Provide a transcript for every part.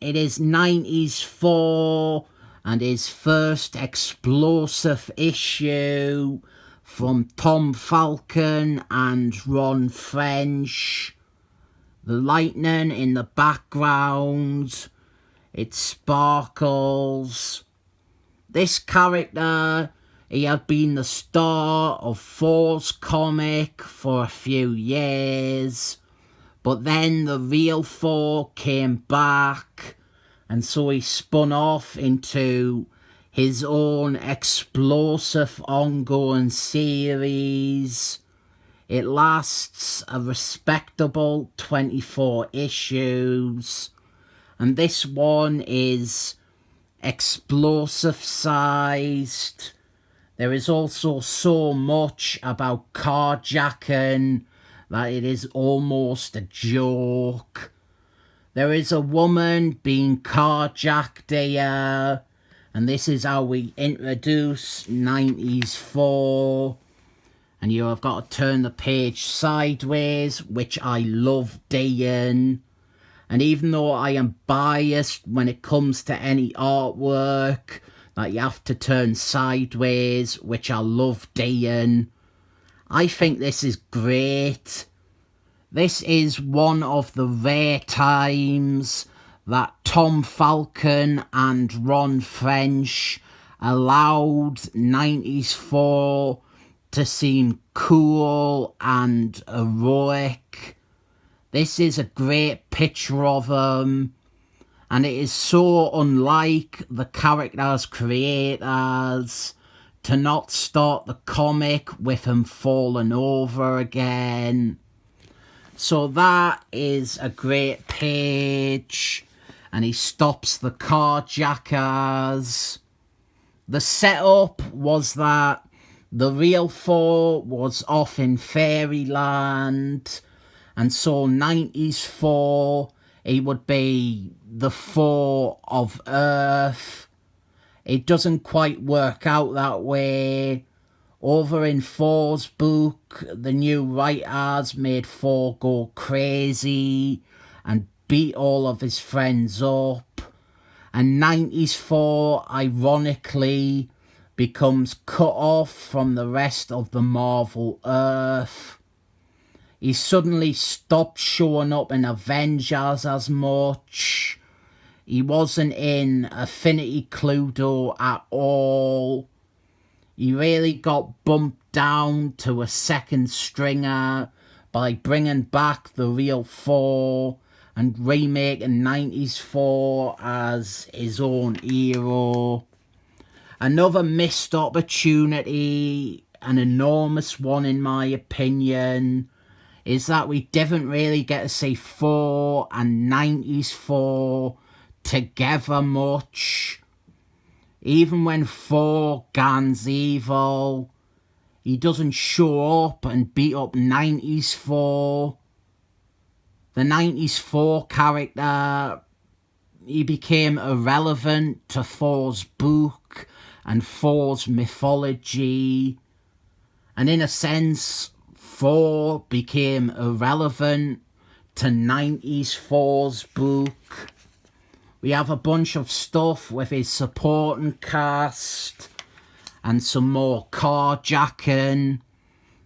it is 90s Thor and his first explosive issue from Tom Falcon and Ron Frenz. The lightning in the background, it sparkles. This character, he had been the star of Thor's comic for a few years, but then the real Thor came back, and so he spun off into his own explosive ongoing series. It lasts a respectable 24 issues, and this one is explosive sized. There is also so much about carjacking that it is almost a joke. There is a woman being carjacked here, and this is how we introduce 90s Thor. And you have got to turn the page sideways, which I love doing. And even though I am biased when it comes to any artwork that you have to turn sideways, which I love doing, I think this is great. This is one of the rare times that Tom Falcon and Ron Frenz allowed 90s Thor to seem cool and heroic. This is a great picture of him, and it is so unlike the character's creators to not start the comic with him falling over again. So that is a great page, and he stops the carjackers. The setup was that the real Thor was off in fairyland, and so 90s Thor, he would be the Thor of Earth. It doesn't quite work out that way. Over in Thor's book, the new writers made Thor go crazy and beat all of his friends up. And 90s Thor, ironically, becomes cut off from the rest of the Marvel Earth. He suddenly stopped showing up in Avengers as much. He wasn't in Affinity Cluedo at all. He really got bumped down to a second stringer by bringing back the real Thor and remaking 90s Thor as his own hero. Another missed opportunity, an enormous one in my opinion, is that we didn't really get to see Thor and 90s Thor together much. Even when Thor guns evil, he doesn't show up and beat up 90s Thor. The 90s Thor character, he became irrelevant to Thor's book and Thor's mythology, and in a sense Thor became irrelevant to 90s Thor's book. We have a bunch of stuff with his supporting cast and some more carjacking.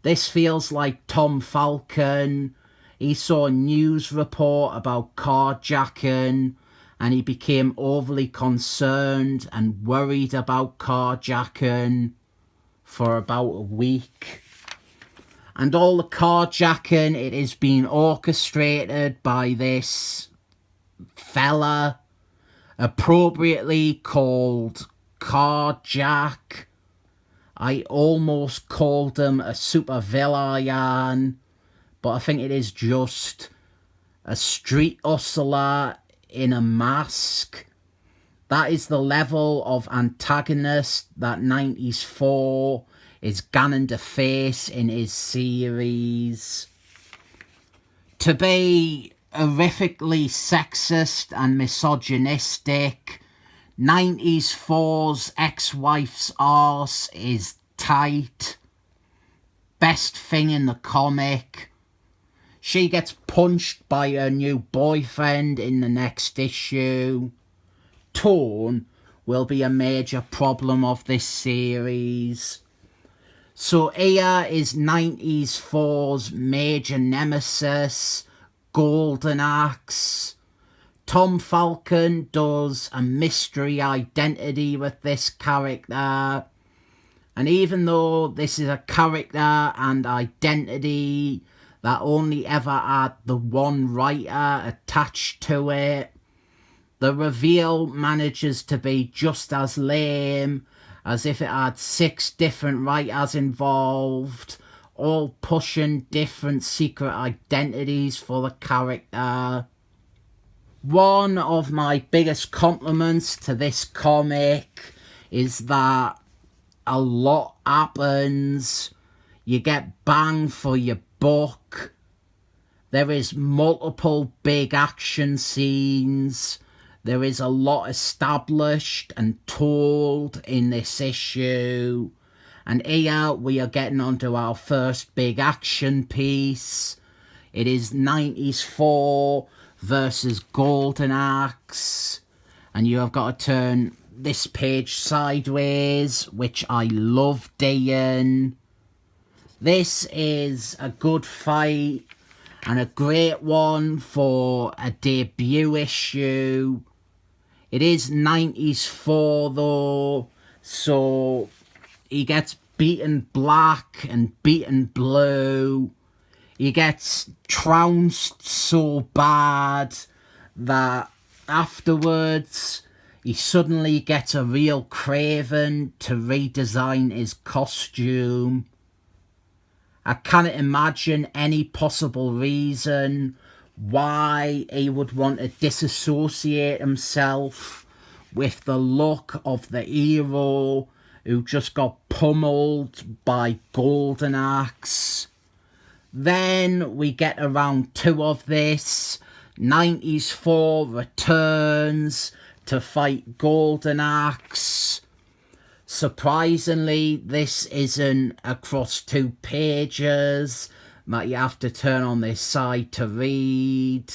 This feels like Tom Falcon. He saw a news report about carjacking and he became overly concerned and worried about carjacking for about a week. And all the carjacking, it is being orchestrated by this fella, appropriately called Carjack. I almost called him a supervillain, but I think it is just a street hustler in a mask. That is the level of antagonist that 90s Thor is going to face in his series. To be horrifically sexist and misogynistic, 90s Thor's ex-wife's arse is tight. Best thing in the comic. She gets punched by her new boyfriend in the next issue. Tone will be a major problem of this series. So here is 90s Thor's major nemesis, Golden Axe. Tom Falcon does a mystery identity with this character. And even though this is a character and identity that only ever had the one writer attached to it, the reveal manages to be just as lame as if it had 6 different writers involved, all pushing different secret identities for the character. One of my biggest compliments to this comic is that a lot happens. You get bang for your buck. There is multiple big action scenes. There is a lot established and told in this issue. And here we are getting onto our first big action piece. It is 90s Thor versus Golden Axe. And you have got to turn this page sideways, which I love doing. This is a good fight and a great one for a debut issue. It is 90s Thor though, so he gets beaten black and beaten blue. He gets trounced so bad that afterwards he suddenly gets a real craving to redesign his costume. I cannot imagine any possible reason why he would want to disassociate himself with the look of the hero who just got pummeled by Golden Axe. Then we get around 2 of this. 90s Thor returns to fight Golden Axe. Surprisingly, this isn't across 2 pages that you have to turn on this side to read.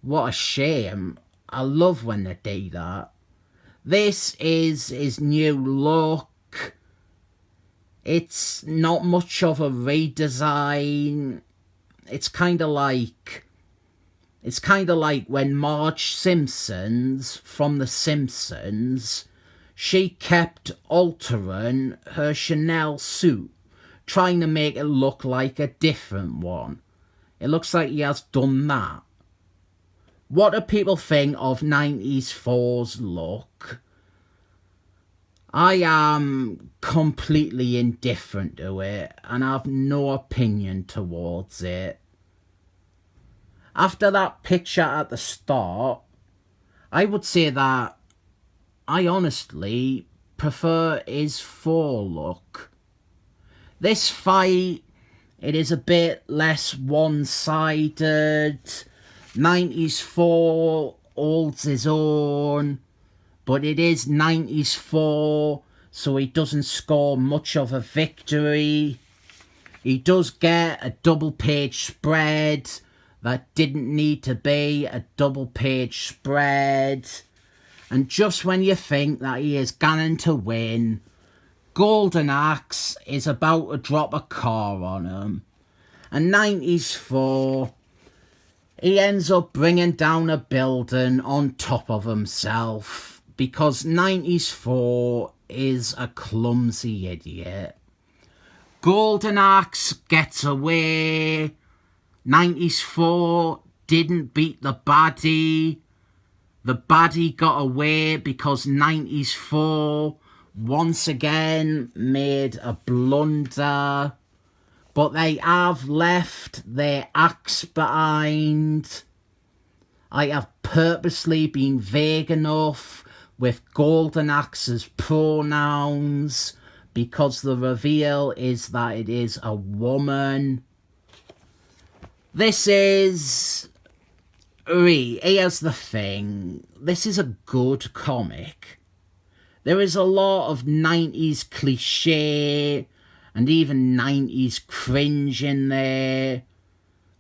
What a shame. I love when they do that. This is his new look. It's not much of a redesign. It's kind of like when Marge Simpsons from The Simpsons, she kept altering her Chanel suit, trying to make it look like a different one. It looks like he has done that. What do people think of 90s Thor's look? I am completely indifferent to it and I have no opinion towards it. After that picture at the start, I would say that I honestly prefer his Thor look. This fight, it is a bit less one-sided. 90s Thor holds his own, but it is 90s Thor, so he doesn't score much of a victory. He does get a double-page spread that didn't need to be a double-page spread. And just when you think that he is going to win, Golden Axe is about to drop a car on him. And 90s Thor, he ends up bringing down a building on top of himself because 90s Thor is a clumsy idiot. Golden Axe gets away. 90s Thor didn't beat the baddie. The baddie got away because 90s Thor once again made a blunder. But they have left their axe behind. I have purposely been vague enough with Golden Axe's pronouns because the reveal is that it is a woman. This is... Here's the thing. This is a good comic. There is a lot of 90s cliche and even 90s cringe in there.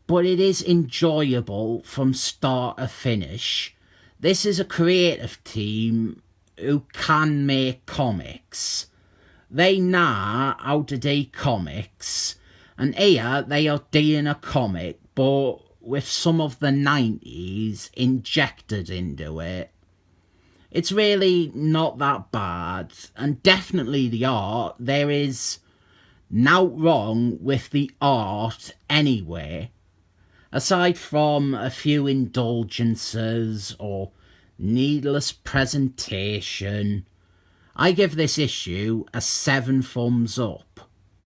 but it is enjoyable from start to finish. This is a creative team who can make comics. They know how to do comics, and here they are doing a comic, but with some of the 90s injected into it. It's really not that bad, and definitely the art. There is no wrong with the art anyway. Aside from a few indulgences or needless presentation, I give this issue a 7 thumbs up.